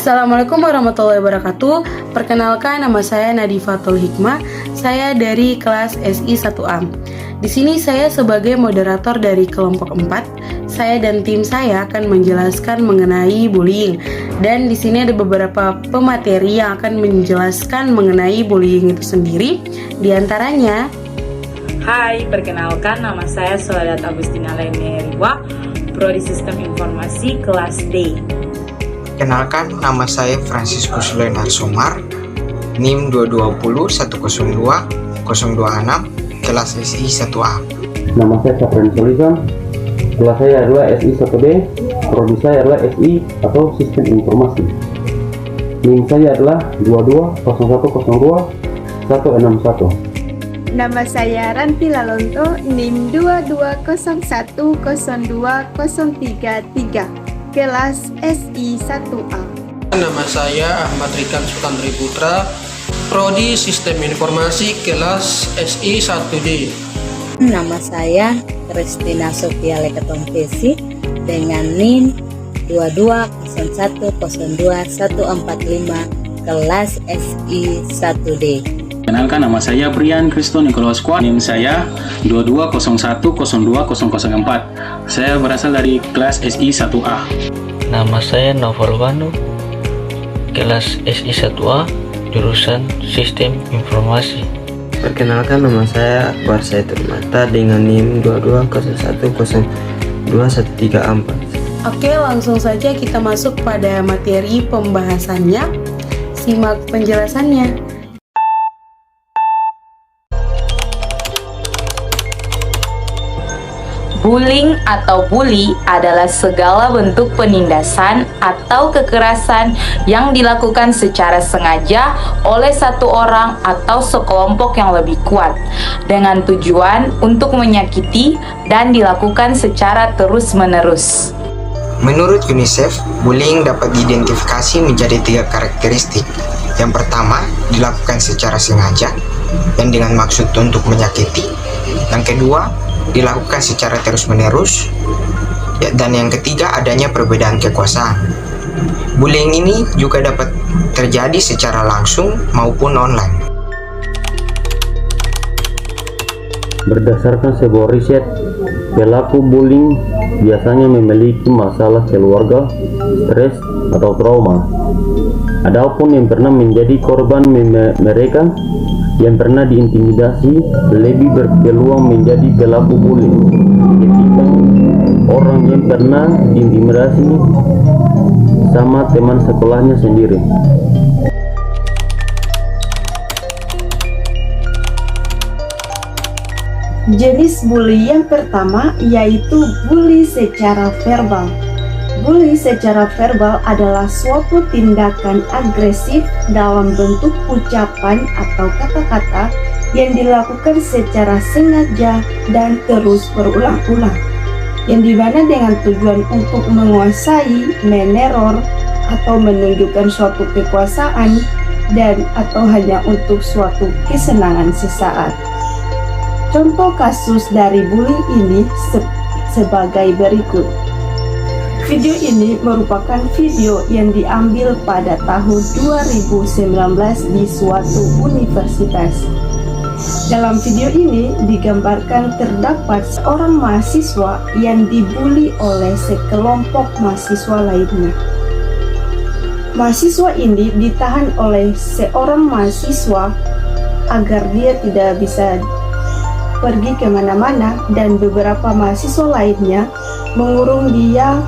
Assalamualaikum warahmatullahi wabarakatuh. Perkenalkan, nama saya Nadifatul Hikmah. Saya dari kelas SI 1A. Di sini saya sebagai moderator dari kelompok 4. Saya dan tim saya akan menjelaskan mengenai bullying. Dan di sini ada beberapa pemateri yang akan menjelaskan mengenai bullying itu sendiri. Di antaranya, hai, perkenalkan nama saya Soadat Agustina Lemeriwa, Prodi Sistem Informasi kelas D. Kenalkan, nama saya Franciscus Leonard Somar, NIM 220 102 026, kelas SI 1A. Nama saya Sapren Solisan, kelas saya adalah SI 1D, prodi saya adalah SI atau Sistem Informasi. NIM saya adalah 22 0102 161. Nama saya Ranti Lalonto, NIM 2201020333, kelas SI 1A. Nama saya Ahmad Rikan Sukandri Putra, Prodi Sistem Informasi kelas SI 1D. Nama saya Kristina Sofia Leketompesi dengan NIM 2201024145, kelas SI 1D. Kenalkan, nama saya Brian Kristo Nikolaus Kwa, NIM saya 2201020004. Saya berasal dari kelas SI 1A. Nama saya Novel Wanu, kelas SI 1A, jurusan Sistem Informasi. Perkenalkan, nama saya Akbar Saidul Mata dengan NIM 2201021334. oke, langsung saja kita masuk pada materi pembahasannya. Simak penjelasannya. Bullying atau bully adalah segala bentuk penindasan atau kekerasan yang dilakukan secara sengaja oleh satu orang atau sekelompok yang lebih kuat dengan tujuan untuk menyakiti dan dilakukan secara terus-menerus. Menurut UNICEF, bullying dapat diidentifikasi menjadi 3 karakteristik. Yang pertama, dilakukan secara sengaja dan dengan maksud untuk menyakiti. Yang kedua, dilakukan secara terus-menerus, dan yang ketiga, adanya perbedaan kekuasaan. Bullying ini juga dapat terjadi secara langsung maupun online. Berdasarkan sebuah riset, pelaku bullying biasanya memiliki masalah keluarga, stres, atau trauma. Adapun yang pernah menjadi korban mereka yang pernah diintimidasi lebih berpeluang menjadi pelaku bullying ketimbang orang yang pernah diintimidasi sama teman sekolahnya sendiri. Jenis bully yang pertama yaitu bully secara verbal. Bully secara verbal adalah suatu tindakan agresif dalam bentuk ucapan atau kata-kata yang dilakukan secara sengaja dan terus berulang-ulang, yang dimana dengan tujuan untuk menguasai, meneror, atau menunjukkan suatu kekuasaan dan atau hanya untuk suatu kesenangan sesaat. Contoh kasus dari bullying ini sebagai berikut. Video ini merupakan video yang diambil pada tahun 2019 di suatu universitas. Dalam video ini digambarkan terdapat seorang mahasiswa yang dibully oleh sekelompok mahasiswa lainnya. Mahasiswa ini ditahan oleh seorang mahasiswa agar dia tidak bisa pergi kemana-mana, dan beberapa mahasiswa lainnya mengurung dia,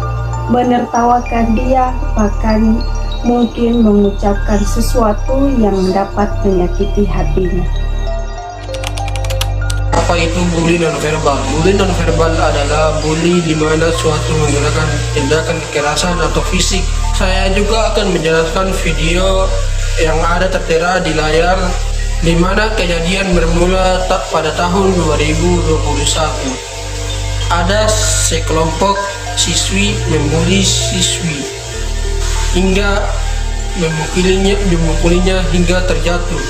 menertawakan dia, bahkan mungkin mengucapkan sesuatu yang dapat menyakiti hatinya. Apa itu bully nonverbal? Bully nonverbal adalah bully di mana suatu menggunakan tindakan kekerasan atau fisik. Saya juga akan menjelaskan video yang ada tertera di layar, di mana kejadian bermula pada tahun 2021. Ada sekelompok siswi membuli siswi hingga memukulinya hingga terjatuh.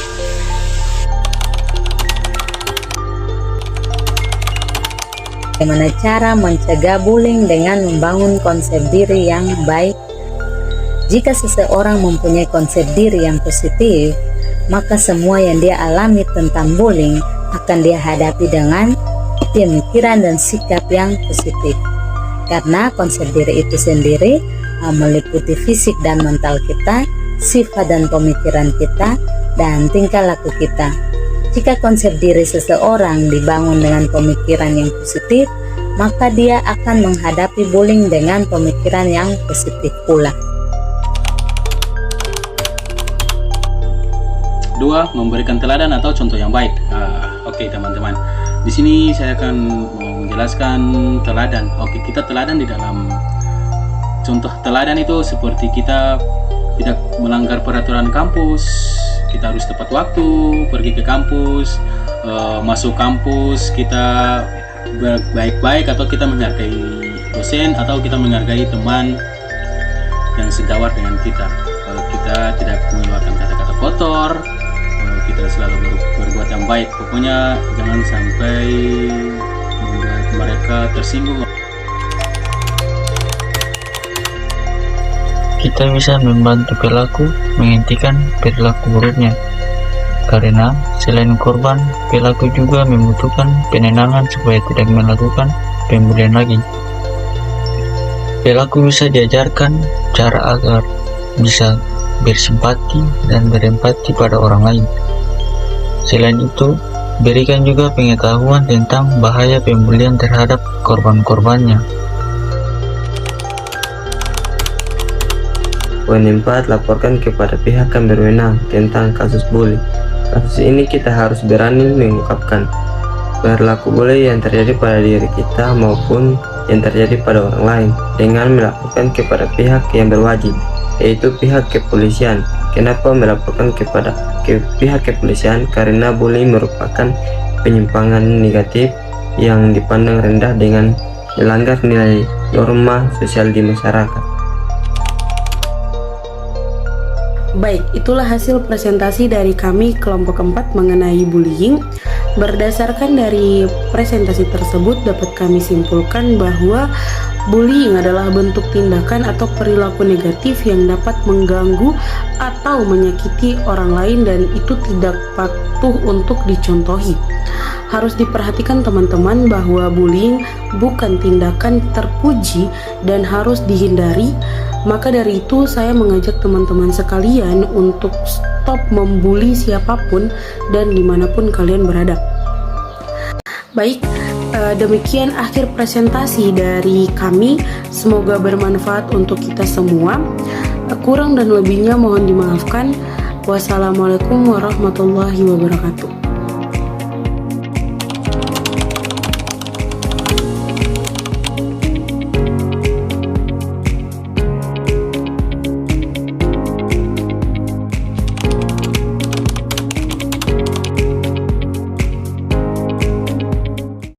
Bagaimana cara mencegah bullying dengan membangun konsep diri yang baik? Jika seseorang mempunyai konsep diri yang positif, maka semua yang dia alami tentang bullying akan dia hadapi dengan pemikiran dan sikap yang positif. Karena konsep diri itu sendiri meliputi fisik dan mental kita, sifat dan pemikiran kita, dan tingkah laku kita. Jika konsep diri seseorang dibangun dengan pemikiran yang positif, maka dia akan menghadapi bullying dengan pemikiran yang positif pula. 2. Memberikan teladan atau contoh yang baik. Oke, teman-teman. Di sini saya akan menjelaskan teladan. Oke, kita teladan di dalam contoh teladan itu seperti kita tidak melanggar peraturan kampus, kita harus tepat waktu pergi ke kampus, masuk kampus kita baik-baik, atau kita menghargai dosen, atau kita menghargai teman yang sejawat dengan kita. Kita tidak mengeluarkan kata-kata kotor, kita selalu berbuat yang baik. Pokoknya jangan sampai membuat mereka tersinggung. Kita bisa membantu pelaku menghentikan perilaku buruknya, karena selain korban, pelaku juga membutuhkan penenangan supaya tidak melakukan pembulian lagi. Pelaku bisa diajarkan cara agar bisa bersimpati dan berempati pada orang lain. Selain itu, berikan juga pengetahuan tentang bahaya pembulian terhadap korban-korbannya. Poin 4. Laporkan kepada pihak yang berwenang tentang kasus bully. Kasus ini kita harus berani mengungkapkan perilaku bully yang terjadi pada diri kita maupun yang terjadi pada orang lain dengan melaporkan kepada pihak yang berwajib, yaitu pihak kepolisian. Kenapa melaporkan kepada pihak kepolisian? Karena bullying merupakan penyimpangan negatif yang dipandang rendah dengan melanggar nilai norma sosial di masyarakat. Baik, itulah hasil presentasi dari kami kelompok 4 mengenai bullying. Berdasarkan dari presentasi tersebut dapat kami simpulkan bahwa bullying adalah bentuk tindakan atau perilaku negatif yang dapat mengganggu atau menyakiti orang lain dan itu tidak patuh untuk dicontohi. Harus diperhatikan teman-teman bahwa bullying bukan tindakan terpuji dan harus dihindari. Maka dari itu saya mengajak teman-teman sekalian untuk stop membuli siapapun dan dimanapun kalian berada. Baik, demikian akhir presentasi dari kami. Semoga bermanfaat untuk kita semua. Kurang dan lebihnya mohon dimaafkan. Wassalamualaikum warahmatullahi wabarakatuh.